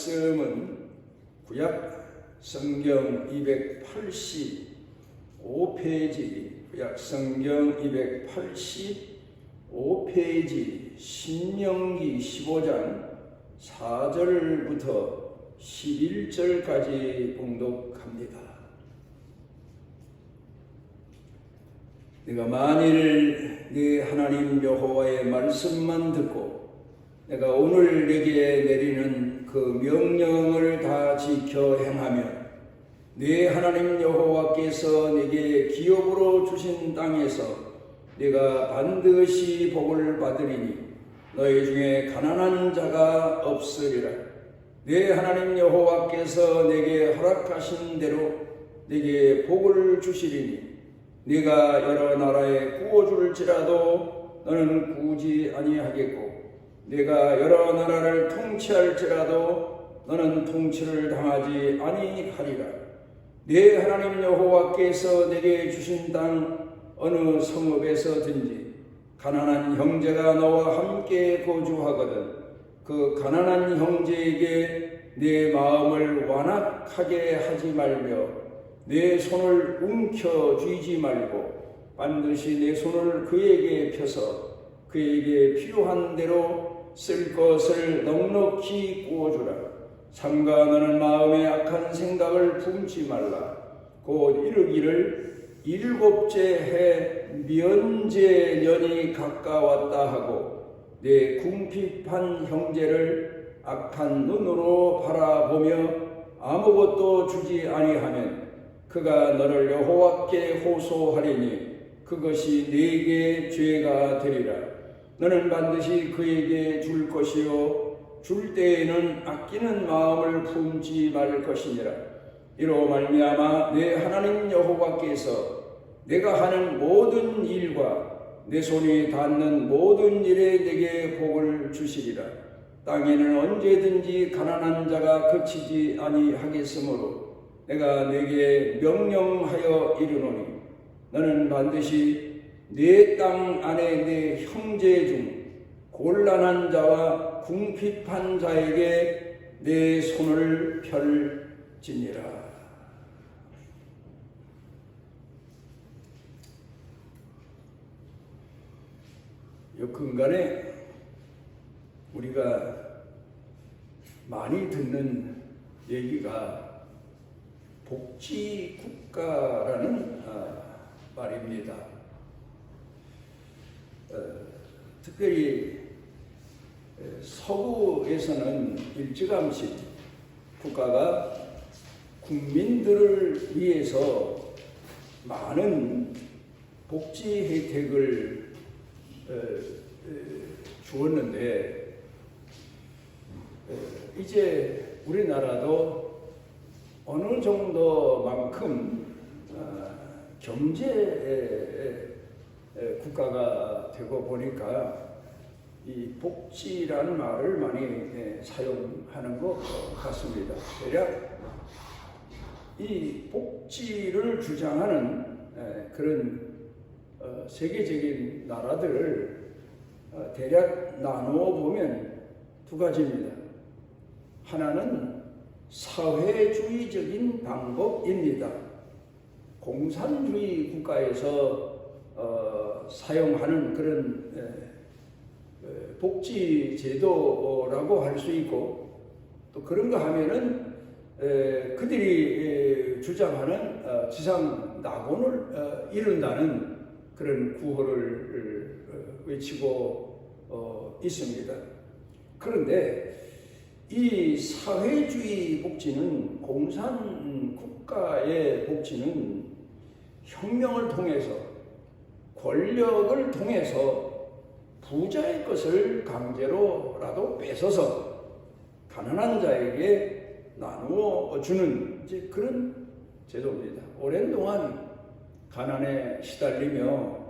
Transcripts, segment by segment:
말씀은 구약 성경 285페이지, 구약 성경 285페이지 신명기 15장 4절부터 11절까지 봉독합니다. 내가 만일 네 하나님 여호와의 말씀만 듣고 내가 오늘 내게 내리는 그 명령을 다 지켜 행하면 네 하나님 여호와께서 내게 기업으로 주신 땅에서 네가 반드시 복을 받으리니 너희 중에 가난한 자가 없으리라. 네 하나님 여호와께서 내게 허락하신 대로 내게 복을 주시리니 네가 여러 나라에 구워줄지라도 너는 구우지 아니하겠고 네가 여러 나라를 통치할지라도 너는 통치를 당하지 아니하리라. 네 하나님 여호와께서 내게 주신 땅 어느 성읍에서든지 가난한 형제가 너와 함께 거주하거든 그 가난한 형제에게 네 마음을 완악하게 하지 말며 내 손을 움켜쥐지 말고 반드시 내 손을 그에게 펴서 그에게 필요한 대로 쓸 것을 넉넉히 구워주라. 삼가 너는 마음에 악한 생각을 품지 말라. 곧 이르기를 일곱째 해 면제년이 가까웠다 하고 내 궁핍한 형제를 악한 눈으로 바라보며 아무것도 주지 아니하면 그가 너를 여호와께 호소하리니 그것이 네게 죄가 되리라. 너는 반드시 그에게 줄 것이요 줄 때에는 아끼는 마음을 품지 말 것이니라. 이로 말미암아 내 하나님 여호와께서 내가 하는 모든 일과 내 손이 닿는 모든 일에 내게 복을 주시리라. 땅에는 언제든지 가난한 자가 그치지 아니하겠으므로 내가 내게 명령하여 이르노니 너는 반드시 내 땅 안에 내 형제 중 곤란한 자와 궁핍한 자에게 내 손을 펼지니라. 여근간에 우리가 많이 듣는 얘기가 복지국가라는 말입니다. 특별히 서구에서는 일찌감치 국가가 국민들을 위해서 많은 복지 혜택을 주었는데 이제 우리나라도 어느 정도만큼 경제 국가가 되고 보니까 이 복지라는 말을 많이 사용하는 것 같습니다. 대략 이 복지를 주장하는 그런 세계적인 나라들을 대략 나누어 보면 두 가지입니다. 하나는 사회주의적인 방법입니다. 공산주의 국가에서 사용하는 그런 복지 제도라고 할 수 있고 또 그런가 하면은 그들이 주장하는 지상 낙원을 이룬다는 그런 구호를 외치고 있습니다. 그런데 이 사회주의 복지는 공산 국가의 복지는 혁명을 통해서 권력을 통해서 부자의 것을 강제로라도 뺏어서 가난한 자에게 나누어 주는 이제 그런 제도입니다. 오랜 동안 가난에 시달리며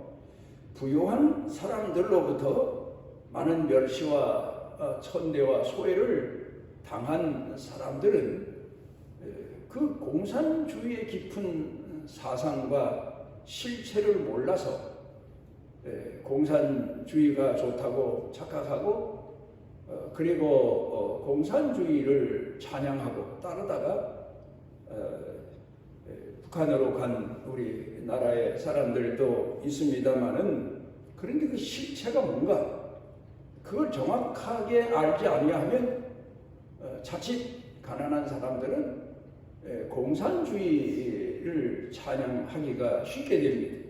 부유한 사람들로부터 많은 멸시와 천대와 소외를 당한 사람들은 그 공산주의의 깊은 사상과 실체를 몰라서 공산주의가 좋다고 착각하고 그리고 공산주의를 찬양하고 따르다가 북한으로 간 우리 나라의 사람들도 있습니다만은, 그런데 그 실체가 뭔가 그걸 정확하게 알지 아니하면 자칫 가난한 사람들은 공산주의를 찬양하기가 쉽게 됩니다.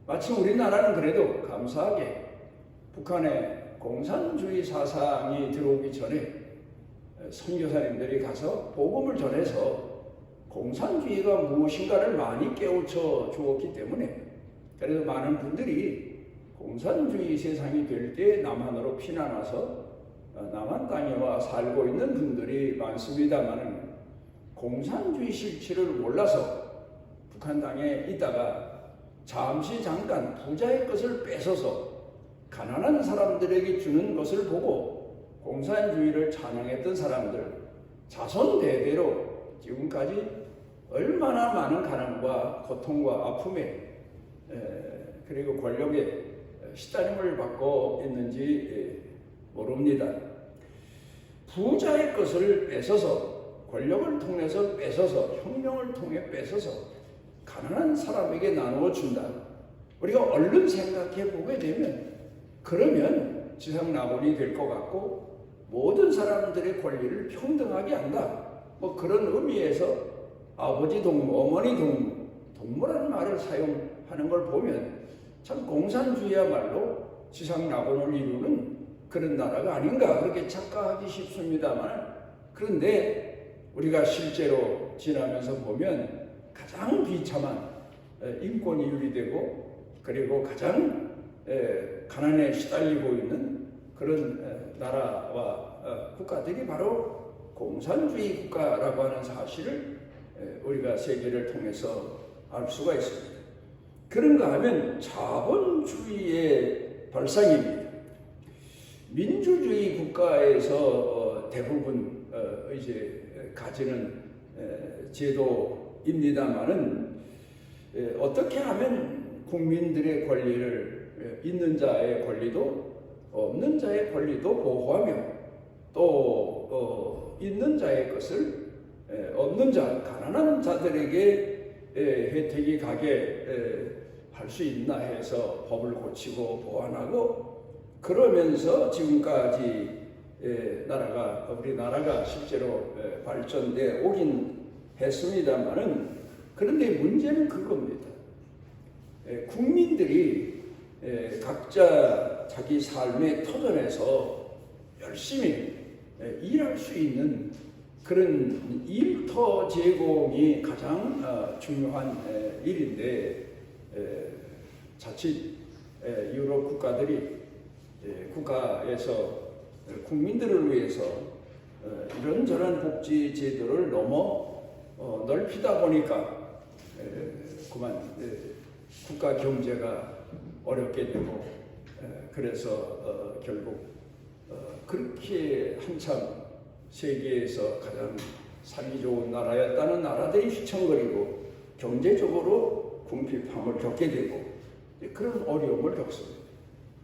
마침 우리나라는 그래도 감사하게 북한의 공산주의 사상이 들어오기 전에 선교사님들이 가서 복음을 전해서 공산주의가 무엇인가를 많이 깨우쳐 주었기 때문에, 그래서 많은 분들이 공산주의 세상이 될 때 남한으로 피난와서 남한 땅에 와 살고 있는 분들이 많습니다만, 공산주의 실체를 몰라서 북한 땅에 있다가 잠시 잠깐 부자의 것을 뺏어서 가난한 사람들에게 주는 것을 보고 공산주의를 찬양했던 사람들, 자손 대대로 지금까지 얼마나 많은 가난과 고통과 아픔에 그리고 권력에 시달림을 받고 있는지 모릅니다. 부자의 것을 뺏어서, 권력을 통해서 뺏어서, 혁명을 통해 뺏어서 가난한 사람에게 나누어 준다. 우리가 얼른 생각해 보게 되면, 그러면 지상낙원이 될 것 같고 모든 사람들의 권리를 평등하게 한다, 뭐 그런 의미에서 아버지 동무, 어머니 동무, 동무라는 말을 사용하는 걸 보면 참 공산주의야말로 지상낙원을 이루는 그런 나라가 아닌가, 그렇게 착각하기 쉽습니다만, 그런데 우리가 실제로 지나면서 보면 가장 비참한 인권이 유리되고, 그리고 가장 가난에 시달리고 있는 그런 나라와 국가들이 바로 공산주의 국가라고 하는 사실을 우리가 세계를 통해서 알 수가 있습니다. 그런가 하면 자본주의의 발상입니다. 민주주의 국가에서 대부분 이제 가지는 제도입니다만은, 어떻게 하면 국민들의 권리를, 있는 자의 권리도 없는 자의 권리도 보호하며, 또 있는 자의 것을 없는 자, 가난한 자들에게 혜택이 가게 할 수 있나 해서 법을 고치고 보완하고, 그러면서 지금까지 우리나라가 실제로 발전돼 오긴 했습니다만은, 그런데 문제는 그겁니다. 국민들이 각자 자기 삶의 터전에서 열심히 일할 수 있는 그런 일터 제공이 가장 중요한 일인데, 자칫 유럽 국가들이 국가에서 국민들을 위해서 이런저런 복지 제도를 너무 넓히다 보니까 그만 국가 경제가 어렵게 되고, 그래서 결국 그렇게 한참 세계에서 가장 살기 좋은 나라였다는 나라들이 휘청거리고 경제적으로 궁핍함을 겪게 되고 그런 어려움을 겪습니다.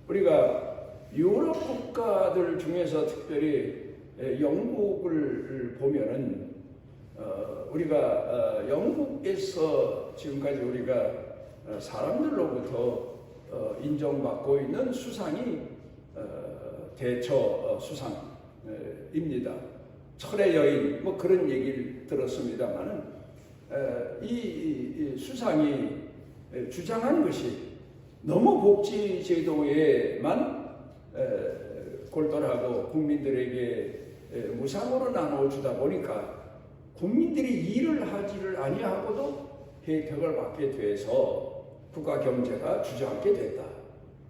우리가 유럽 국가들 중에서 특별히 영국을 보면은 우리가 영국에서 지금까지 우리가 사람들로부터 인정받고 있는 수상이 대처 수상입니다. 철의 여인 뭐 그런 얘기를 들었습니다만은, 이 수상이 주장한 것이 너무 복지 제도에만 골똘하고 국민들에게 무상으로 나눠주다 보니까 국민들이 일을 하지를 아니하고도 혜택을 받게 돼서 국가 경제가 주저앉게 됐다.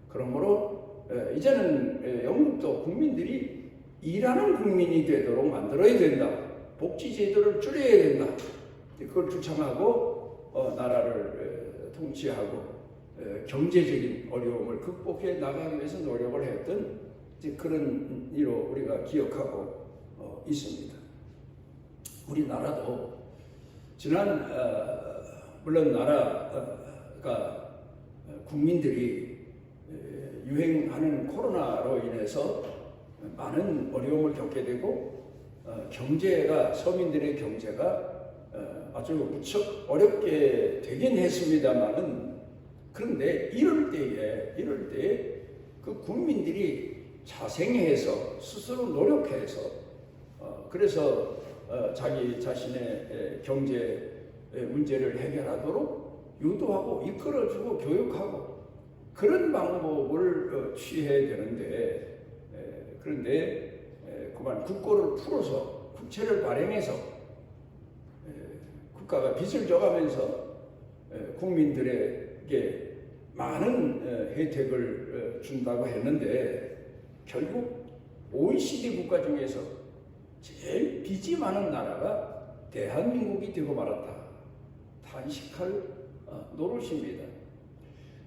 그러므로 이제는 영국도 국민들이 일하는 국민이 되도록 만들어야 된다. 복지 제도를 줄여야 된다. 그걸 주창하고 나라를 통치하고 경제적인 어려움을 극복해 나가기 위해서 노력을 했던 그런 일로 우리가 기억하고 있습니다. 우리나라도 지난 물론 나라가 국민들이 유행하는 코로나로 인해서 많은 어려움을 겪게 되고 경제가 서민들의 경제가 아주 무척 어렵게 되긴 했습니다만은 그런데 이럴 때에 그 국민들이 자생해서 스스로 노력해서 그래서 자기 자신의 경제 문제를 해결하도록 유도하고 이끌어주고 교육하고 그런 방법을 취해야 되는데 그런데 그만 국고를 풀어서 국채를 발행해서 국가가 빚을 져가면서 국민들에게 많은 혜택을 준다고 했는데 결국 OECD 국가 중에서 제일 빚이 많은 나라가 대한민국이 되고 말았다. 탄식할 노릇입니다.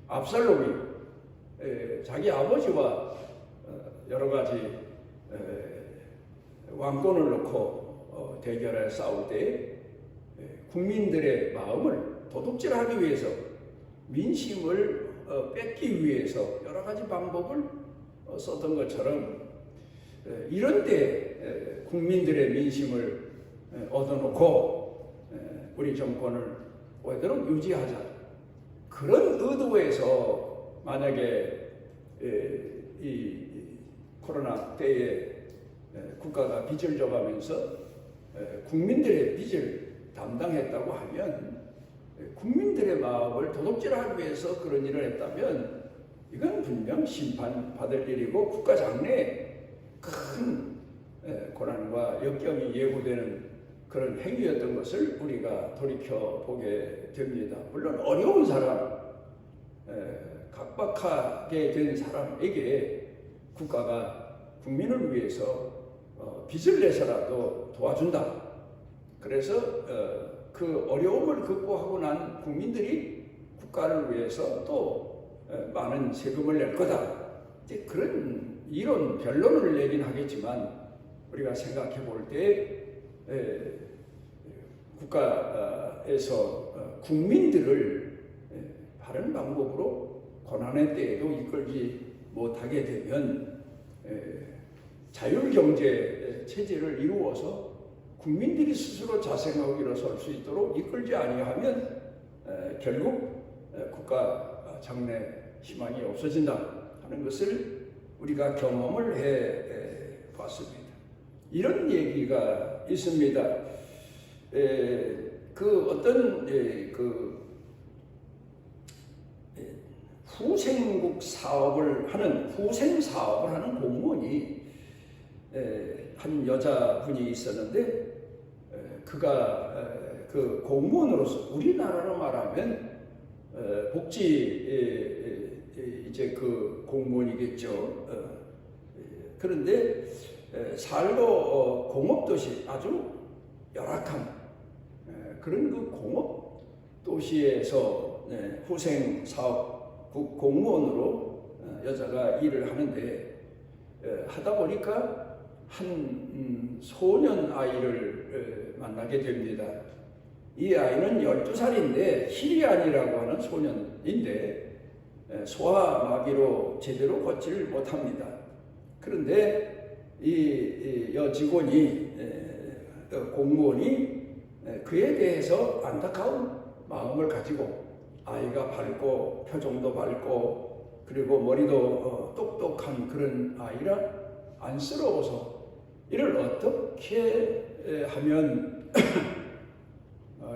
압살롬이 자기 아버지와 여러 가지 왕권을 놓고 대결에 싸울 때 국민들의 마음을 도둑질하기 위해서 민심을 뺏기 위해서 여러 가지 방법을 썼던 것처럼 이런 때 국민들의 민심을 얻어놓고 우리 정권을 오래도록 유지하자. 그런 의도에서 만약에 이 코로나 때에 국가가 빚을 져가면서 국민들의 빚을 담당했다고 하면 국민들의 마음을 도둑질하기 위해서 그런 일을 했다면 이건 분명 심판받을 일이고 국가 장래에 큰 고난과 역경이 예고되는 그런 행위였던 것을 우리가 돌이켜보게 됩니다. 물론 어려운 사람, 각박하게 된 사람에게 국가가 국민을 위해서 빚을 내서라도 도와준다. 그래서 그 어려움을 극복하고 난 국민들이 국가를 위해서 또 많은 세금을 낼 거다. 이제 그런 이론 변론을 내긴 하겠지만 우리가 생각해 볼 때 국가에서 국민들을 바른 방법으로 고난의 때에도 이끌지 못하게 되면 자율경제 체제를 이루어서 국민들이 스스로 자생하고 일어설 수 있도록 이끌지 아니하면 결국 국가 장래 희망이 없어진다 하는 것을 우리가 경험을 해 봤습니다. 이런 얘기가 있습니다. 그 어떤 후생국 사업을 하는 후생 사업을 하는 공무원이 한 여자분이 있었는데 그가 그 공무원으로서 우리나라로 말하면 복지 이제 그 공무원이겠죠. 그런데 살고 공업도시 아주 열악한 그런 그 공업도시에서 후생사업국 공무원으로 여자가 일을 하는데 하다 보니까 한 소년 아이를 만나게 됩니다. 이 아이는 12살인데 히리안이라고 하는 소년인데 소아마비로 제대로 걷지를 못합니다. 그런데 이 여직원이 공무원이 그에 대해서 안타까운 마음을 가지고 아이가 밝고 표정도 밝고 그리고 머리도 똑똑한 그런 아이라 안쓰러워서 이를 어떻게 하면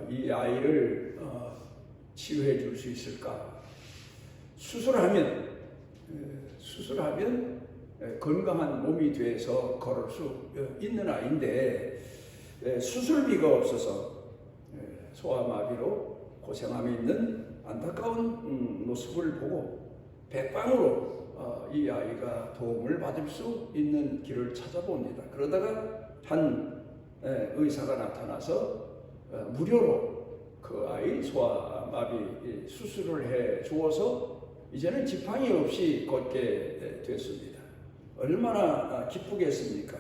이 아이를 치유해 줄 수 있을까? 수술하면 건강한 몸이 돼서 걸을 수 있는 아이인데 수술비가 없어서 소아마비로 고생하며 있는 안타까운 모습을 보고 백방으로 이 아이가 도움을 받을 수 있는 길을 찾아봅니다. 그러다가 한 의사가 나타나서 무료로 그 아이 소아마비 수술을 해 주어서 이제는 지팡이 없이 걷게 됐습니다. 얼마나 기쁘겠습니까?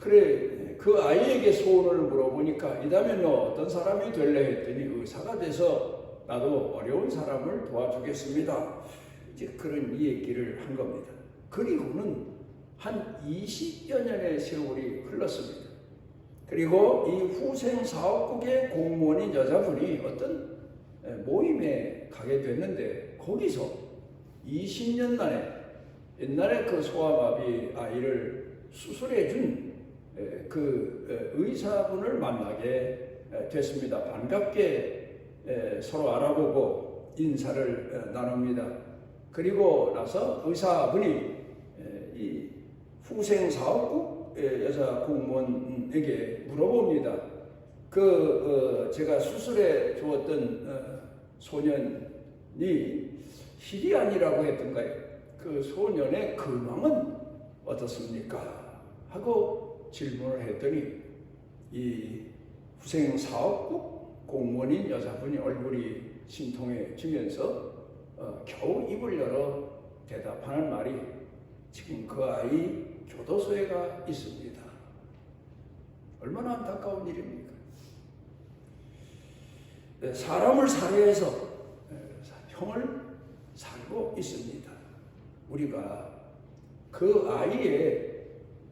그래 그 아이에게 소원을 물어보니까 이다음에 너 어떤 사람이 될래 했더니 의사가 돼서 나도 어려운 사람을 도와주겠습니다. 이제 그런 얘기를 한 겁니다. 그리고는 한 20여 년의 세월이 흘렀습니다. 그리고 이 후생사업국의 공무원인 여자분이 어떤 모임에 가게 됐는데 거기서 20년 만에 옛날에 그 소아마비 아이를 수술해 준 그 의사분을 만나게 됐습니다. 반갑게 서로 알아보고 인사를 나눕니다. 그리고 나서 의사분이 이 후생사업국 여자 공무원에게 물어봅니다. 제가 수술해 주었던 소년이 희리안이라고 했던가요? 그 소년의 근황은 어떻습니까? 하고 질문을 했더니 이 후생사업국 공무원인 여자분이 얼굴이 심통해지면서 겨우 입을 열어 대답하는 말이 지금 그 아이 교도소에 가 있습니다. 얼마나 안타까운 일입니까? 사람을 살해해서 형을 살고 있습니다. 우리가 그 아이의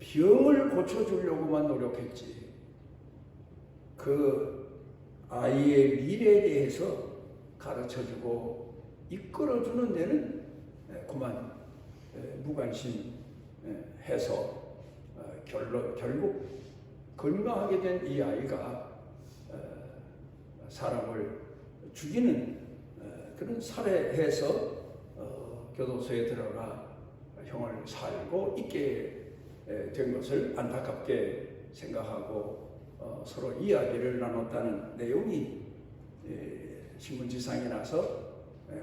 병을 고쳐주려고만 노력했지 그 아이의 미래에 대해서 가르쳐주고 이끌어주는 데는 그만 무관심해서 결국 건강하게 된 이 아이가 사람을 죽이는 그런 살해해서 교도소에 들어가 형을 살고 있게 된 것을 안타깝게 생각하고 서로 이야기를 나눴다는 내용이 신문지상에 나서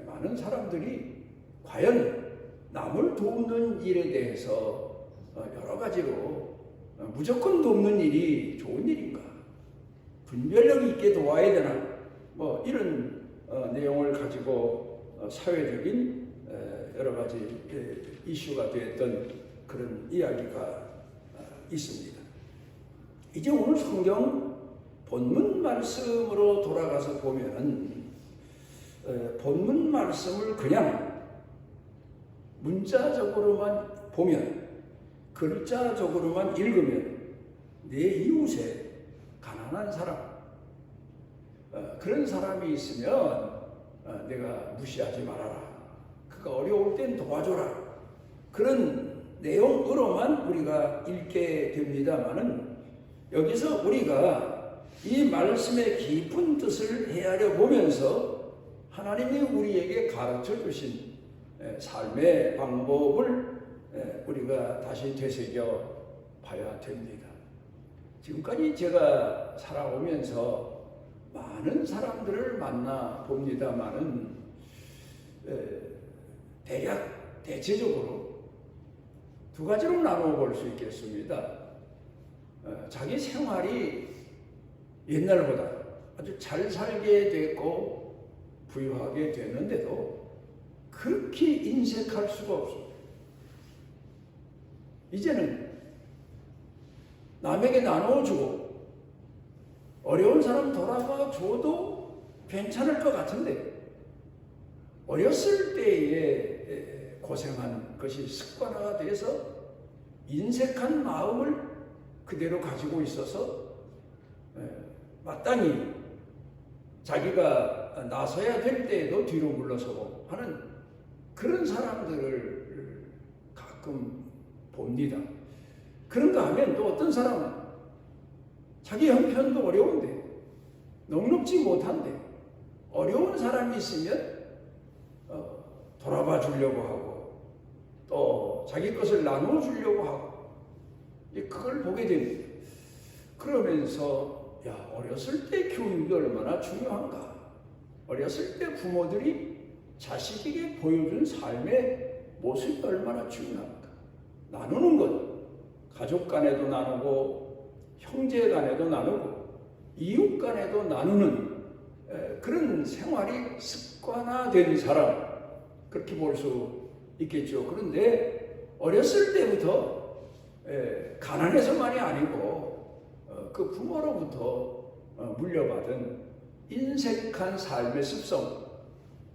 많은 사람들이 과연 남을 돕는 일에 대해서 여러 가지로 무조건 돕는 일이 좋은 일인가? 분별력 있게 도와야 되나? 뭐 이런 내용을 가지고 사회적인 여러 가지 이슈가 되었던 그런 이야기가 있습니다. 이제 오늘 성경 본문 말씀으로 돌아가서 보면은 본문 말씀을 그냥 문자적으로만 보면 글자적으로만 읽으면 내 이웃에 가난한 사람 그런 사람이 있으면 내가 무시하지 말아라. 그가 어려울 땐 도와줘라. 그런 내용으로만 우리가 읽게 됩니다마는 여기서 우리가 이 말씀의 깊은 뜻을 헤아려 보면서 하나님이 우리에게 가르쳐 주신 삶의 방법을 우리가 다시 되새겨 봐야 됩니다. 지금까지 제가 살아오면서 많은 사람들을 만나 봅니다마는 대체적으로 두 가지로 나누어 볼 수 있겠습니다. 자기 생활이 옛날보다 아주 잘 살게 됐고 부유하게 됐는데도 그렇게 인색할 수가 없습니다. 이제는 남에게 나눠주고 어려운 사람 돌아가 줘도 괜찮을 것 같은데 어렸을 때에 고생한 것이 습관화가 돼서 인색한 마음을 그대로 가지고 있어서 마땅히 자기가 나서야 될 때에도 뒤로 물러서고 하는 그런 사람들을 가끔 봅니다. 그런가 하면 또 어떤 사람은 자기 형편도 어려운데 넉넉지 못한데 어려운 사람이 있으면 돌아봐 주려고 하고 또 자기 것을 나누어 주려고 하고 그걸 보게 됩니다. 그러면서 어렸을 때 교육이 얼마나 중요한가. 어렸을 때 부모들이 자식에게 보여준 삶의 모습이 얼마나 중요한가. 나누는 것 가족 간에도 나누고 형제 간에도 나누고 이웃 간에도 나누는 그런 생활이 습관화된 사람 그렇게 볼 수 있겠죠. 그런데 어렸을 때부터 가난해서만이 아니고 그 부모로부터 물려받은 인색한 삶의 습성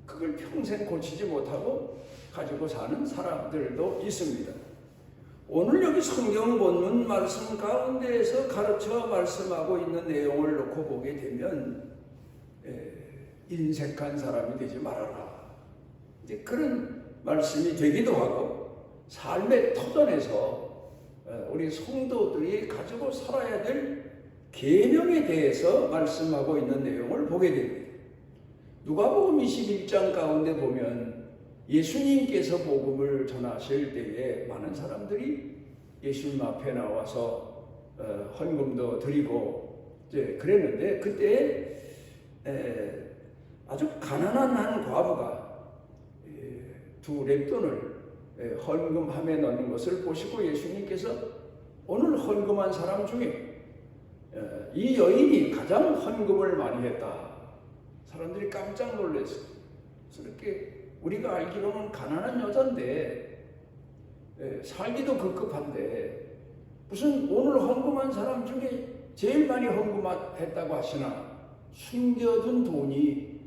그걸 평생 고치지 못하고 가지고 사는 사람들도 있습니다. 오늘 여기 성경 본문 말씀 가운데에서 가르쳐 말씀하고 있는 내용을 놓고 보게 되면 인색한 사람이 되지 말아라. 이제 그런 말씀이 되기도 하고 삶의 터전에서 우리 성도들이 가지고 살아야 될 계명에 대해서 말씀하고 있는 내용을 보게 됩니다. 누가복음 21장 가운데 보면 예수님께서 복음을 전하실 때에 많은 사람들이 예수님 앞에 나와서 헌금도 드리고 이제 그랬는데 그때 아주 가난한 한 과부가 두 렙돈을 헌금함에 넣는 것을 보시고 예수님께서 오늘 헌금한 사람 중에 이 여인이 가장 헌금을 많이 했다. 사람들이 깜짝 놀랐어요. 그렇게 우리가 알기로는 가난한 여잔데 살기도 급급한데 무슨 오늘 헌금한 사람 중에 제일 많이 헌금했다고 하시나 숨겨둔 돈이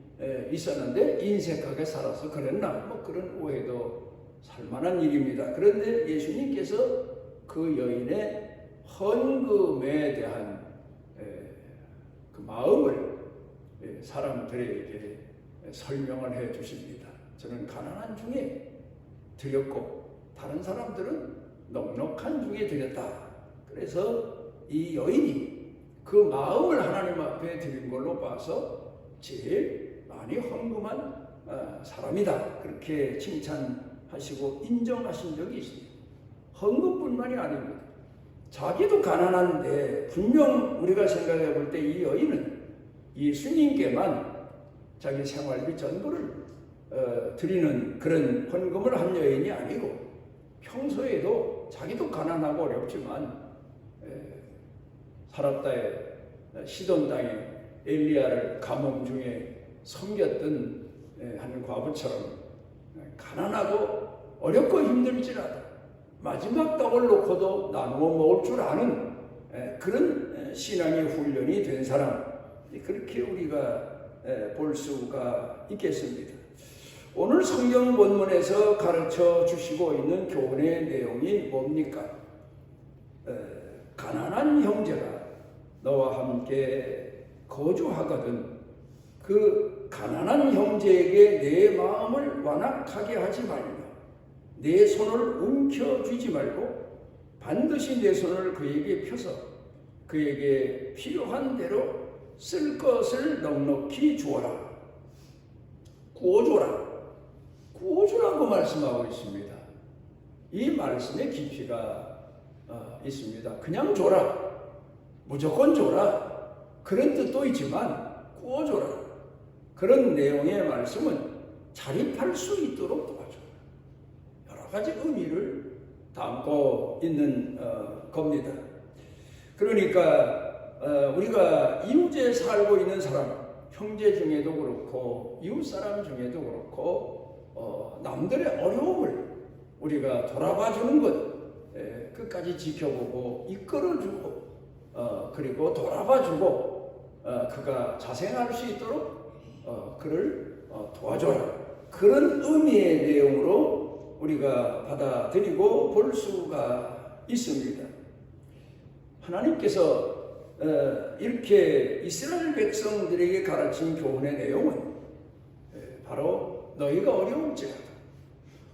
있었는데 인색하게 살아서 그랬나 뭐 그런 오해도 살만한 일입니다. 그런데 예수님께서 그 여인의 헌금에 대한 그 마음을 사람들에게 설명을 해 주십니다. 저는 가난한 중에 드렸고 다른 사람들은 넉넉한 중에 드렸다. 그래서 이 여인이 그 마음을 하나님 앞에 드린 걸로 봐서 제일 많이 헌금한 사람이다. 그렇게 칭찬하시고 인정하신 적이 있습니다. 헌금뿐만이 아닙니다. 자기도 가난한데 분명 우리가 생각해 볼 때 이 여인은 예수님께만 자기 생활비 전부를 드리는 그런 헌금을 한 여인이 아니고 평소에도 자기도 가난하고 어렵지만 사랍다의 시돈 땅에 엘리야를 가뭄 중에 섬겼던 한 과부처럼 가난하고 어렵고 힘들지라도 마지막 떡을 놓고도 나누어 먹을 줄 아는 그런 신앙의 훈련이 된 사람, 그렇게 우리가 볼 수가 있겠습니다. 오늘 성경 본문에서 가르쳐 주시고 있는 교훈의 내용이 뭡니까? 가난한 형제가 너와 함께 거주하거든 그 가난한 형제에게 내 마음을 완악하게 하지 말며 내 손을 움켜쥐지 말고 반드시 내 손을 그에게 펴서 그에게 필요한 대로 쓸 것을 넉넉히 주어라. 구워주라. 구워주라고 말씀하고 있습니다. 이 말씀에 깊이가 있습니다. 그냥 줘라. 무조건 줘라. 그런 뜻도 있지만 구워줘라. 그런 내용의 말씀은 자립할 수 있도록 도와줘라. 여러 가지 의미를 담고 있는 겁니다. 그러니까 우리가 이웃에 살고 있는 사람, 형제 중에도 그렇고 이웃 사람 중에도 그렇고 남들의 어려움을 우리가 돌아봐 주는 것 끝까지 지켜보고 이끌어주고 그리고 돌아봐 주고 그가 자생할 수 있도록 그를 도와줘라. 그런 의미의 내용으로 우리가 받아들이고 볼 수가 있습니다. 하나님께서 이렇게 이스라엘 백성들에게 가르친 교훈의 내용은 바로 너희가 어려울지라도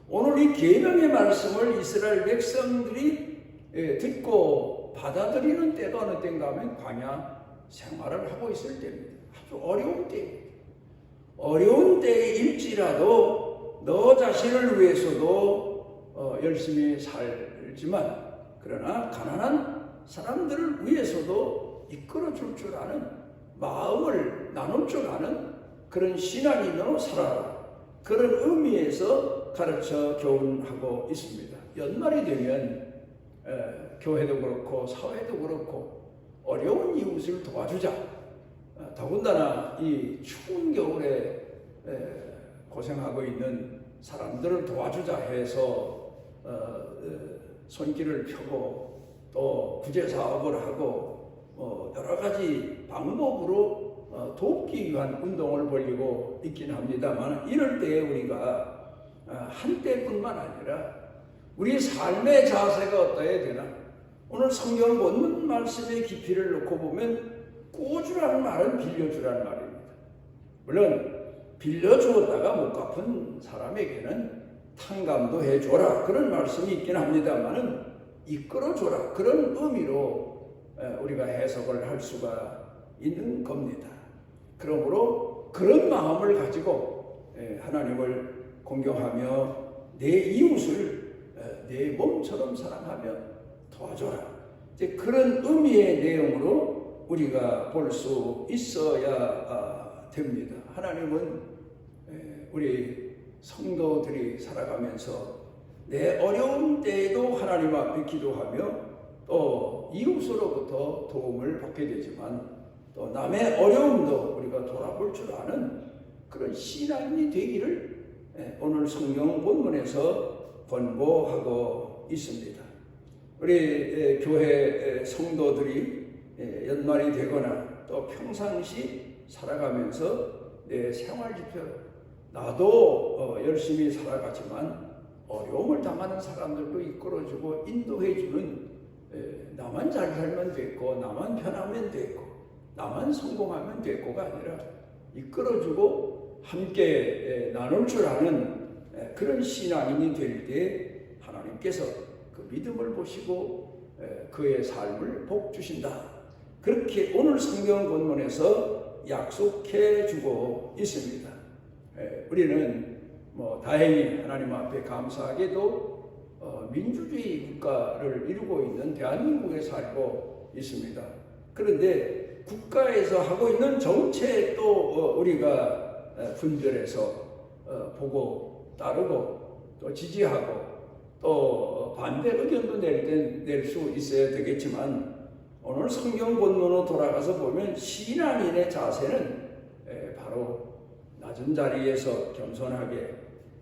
오늘 이 계명의 말씀을 이스라엘 백성들이 듣고 받아들이는 때가 어느 때인가 하면 광야 생활을 하고 있을 때입니다. 아주 어려운 때입니다. 어려운 때일지라도 너 자신을 위해서도 열심히 살지만 그러나 가난한 사람들을 위해서도 이끌어줄 줄 아는 마음을 나눌 줄 아는 그런 신앙인으로 살아라. 그런 의미에서 가르쳐 교훈하고 있습니다. 연말이 되면 교회도 그렇고 사회도 그렇고 어려운 이웃을 도와주자. 더군다나 이 추운 겨울에 고생하고 있는 사람들을 도와주자 해서 손길을 펴고 또 구제사업을 하고 여러 가지 방법으로 돕기 위한 운동을 벌이고 있긴 합니다만 이럴 때 우리가 한때뿐만 아니라 우리 삶의 자세가 어떠해야 되나? 오늘 성경 본문 말씀의 깊이를 놓고 보면 꾸주라는 말은 빌려주라는 말입니다. 물론 빌려주었다가 못 갚은 사람에게는 탕감도 해줘라 그런 말씀이 있긴 합니다만은 이끌어줘라 그런 의미로 우리가 해석을 할 수가 있는 겁니다. 그러므로 그런 마음을 가지고 하나님을 공경하며 내 이웃을 내 몸처럼 사랑하며 도와줘라. 이제 그런 의미의 내용으로 우리가 볼 수 있어야 됩니다. 하나님은 우리 성도들이 살아가면서 내 어려운 때에도 하나님 앞에 기도하며 또 이웃으로부터 도움을 받게 되지만 또 남의 어려움도 우리가 돌아볼 줄 아는 그런 신앙인이 되기를 오늘 성경 본문에서 권고하고 있습니다. 우리 교회 성도들이 연말이 되거나 또 평상시 살아가면서 내 생활지표 나도 열심히 살아가지만 어려움을 당하는 사람들도 이끌어주고 인도해주는 나만 잘 살면 됐고 나만 편하면 됐고 나만 성공하면 됐고가 아니라 이끌어주고 함께 나눌 줄 아는 그런 신앙인이 될 때 하나님께서 그 믿음을 보시고 그의 삶을 복 주신다. 그렇게 오늘 성경 본문에서 약속해 주고 있습니다. 우리는 다행히 하나님 앞에 감사하게도 민주주의 국가를 이루고 있는 대한민국에 살고 있습니다. 그런데 국가에서 하고 있는 정책도 우리가 분별해서 보고 따르고 또 지지하고 또 반대 의견도 낼 수 있어야 되겠지만 오늘 성경 본문으로 돌아가서 보면 신앙인의 자세는 바로 낮은 자리에서 겸손하게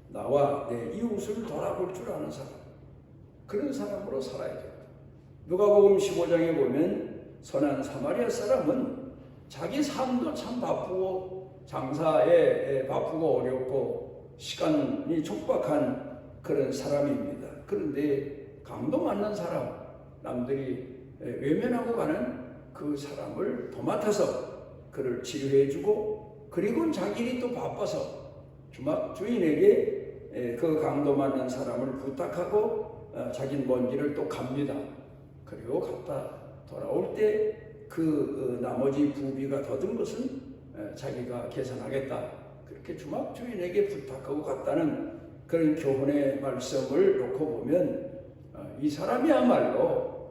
나와 내 이웃을 돌아볼 줄 아는 사람, 그런 사람으로 살아야 됩니다. 누가복음 15장에 보면 선한 사마리아 사람은 자기 삶도 참 바쁘고 장사에 바쁘고 어렵고 시간이 촉박한 그런 사람입니다. 그런데 강도 맞는 사람, 남들이 외면하고 가는 그 사람을 도맡아서 그를 치료해주고 그리고 자기 일이 또 바빠서 주인에게 그 강도 맞는 사람을 부탁하고 자기는 먼 길을 또 갑니다. 그리고 갔다 돌아올 때 그 나머지 부비가 더 든 것은 자기가 계산하겠다. 그렇게 주인에게 부탁하고 갔다는 그런 교훈의 말씀을 놓고 보면 이 사람이야말로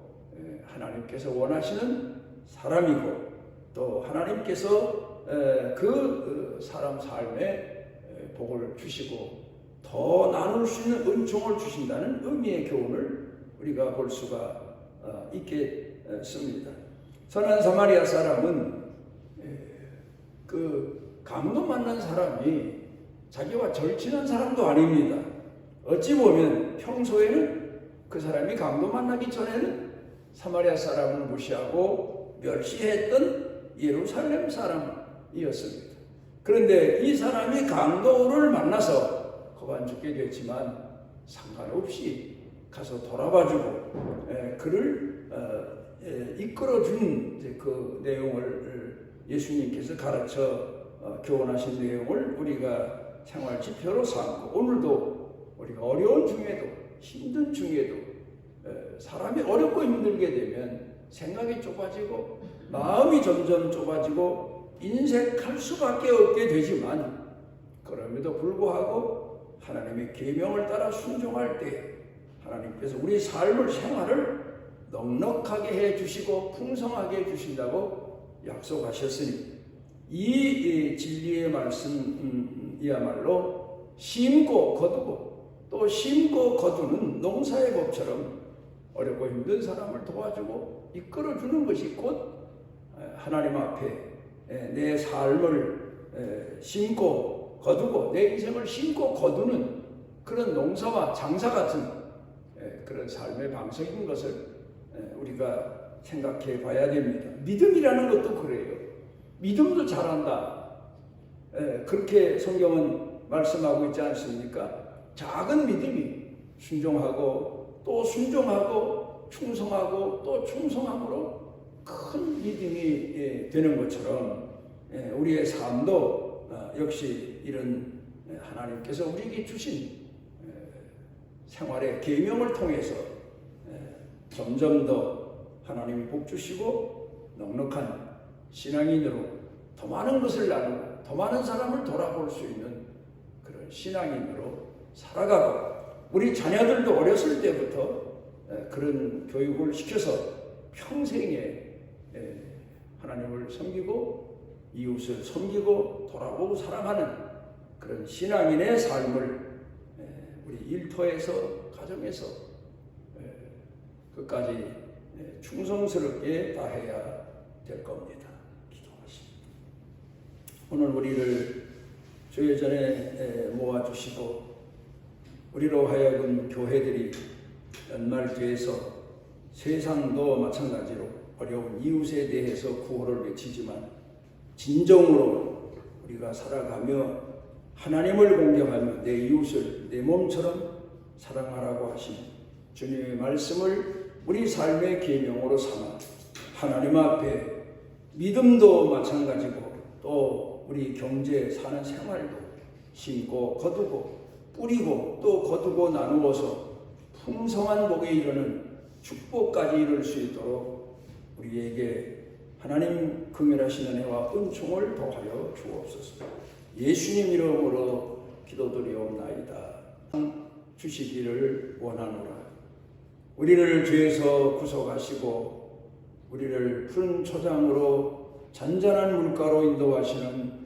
하나님께서 원하시는 사람이고 또 하나님께서 그 사람 삶에 복을 주시고 더 나눌 수 있는 은총을 주신다는 의미의 교훈을 우리가 볼 수가 있겠습니다. 선한 사마리아 사람은 그 강도 만난 사람이 자기와 절친한 사람도 아닙니다. 어찌 보면 평소에는 그 사람이 강도 만나기 전에는 사마리아 사람을 무시하고 멸시했던 예루살렘 사람이었습니다. 그런데 이 사람이 강도를 만나서 거반 죽게 됐지만 상관없이 가서 돌아봐주고 그를 이끌어준 그 내용을 예수님께서 가르쳐 교훈하신 내용을 우리가 생활 지표로 삼고 오늘도 우리가 어려운 중에도 힘든 중에도 사람이 어렵고 힘들게 되면 생각이 좁아지고 마음이 점점 좁아지고 인색할 수밖에 없게 되지만 그럼에도 불구하고 하나님의 계명을 따라 순종할 때 하나님께서 우리 삶을 생활을 넉넉하게 해주시고 풍성하게 해주신다고 약속하셨으니 이 진리의 말씀이야말로 심고 거두고 또 심고 거두는 농사의 법처럼 어렵고 힘든 사람을 도와주고 이끌어주는 것이 곧 하나님 앞에 내 삶을 심고 거두고 내 인생을 심고 거두는 그런 농사와 장사 같은 그런 삶의 방식인 것을 우리가 생각해 봐야 됩니다. 믿음이라는 것도 그래요. 믿음도 잘한다. 그렇게 성경은 말씀하고 있지 않습니까? 작은 믿음이 순종하고 또 순종하고 충성하고 또 충성함으로 큰 믿음이 되는 것처럼 우리의 삶도 역시 이런 하나님께서 우리에게 주신 생활의 계명을 통해서 점점 더 하나님이 복 주시고 넉넉한 신앙인으로 더 많은 것을 나누고 더 많은 사람을 돌아볼 수 있는 그런 신앙인으로 살아가고, 우리 자녀들도 어렸을 때부터 그런 교육을 시켜서 평생에 하나님을 섬기고 이웃을 섬기고 돌아보고 사랑하는 그런 신앙인의 삶을 우리 일터에서 가정에서 끝까지 충성스럽게 다해야 될 겁니다. 기도하십니다. 오늘 우리를 주의 전에 모아주시고 우리로 하여금 교회들이 연말기에서 세상도 마찬가지로 어려운 이웃에 대해서 구호를 외치지만 진정으로 우리가 살아가며 하나님을 공경하며 내 이웃을 내 몸처럼 사랑하라고 하신 주님의 말씀을 우리 삶의 계명으로 삼아 하나님 앞에 믿음도 마찬가지고 또 우리 경제 사는 생활도 심고 거두고 뿌리고 또 거두고 나누어서 풍성한 복에 이르는 축복까지 이룰 수 있도록 우리에게 하나님 긍휼하신 은혜와 은총을 더하여 주옵소서. 예수님 이름으로 기도드리옵나이다. 주시기를 원하노라. 우리를 죄에서 구속하시고 우리를 푸른 초장으로 잔잔한 물가로 인도하시는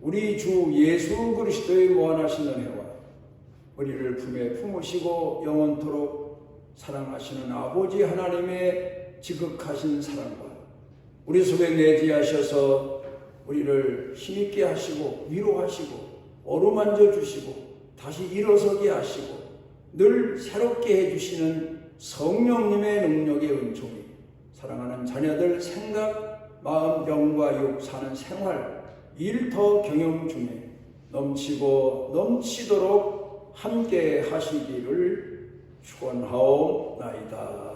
우리 주 예수 그리스도의 무한하신 은혜와 우리를 품에 품으시고 영원토록 사랑하시는 아버지 하나님의 지극하신 사랑과 우리 속에 내재하셔서 우리를 힘있게 하시고 위로하시고 어루만져 주시고 다시 일어서게 하시고 늘 새롭게 해주시는 성령님의 능력의 은총이 사랑하는 자녀들 생각, 마음, 영과 육 사는 생활, 일터 경영 중에 넘치고 넘치도록 함께 하시기를 축원하옵나이다.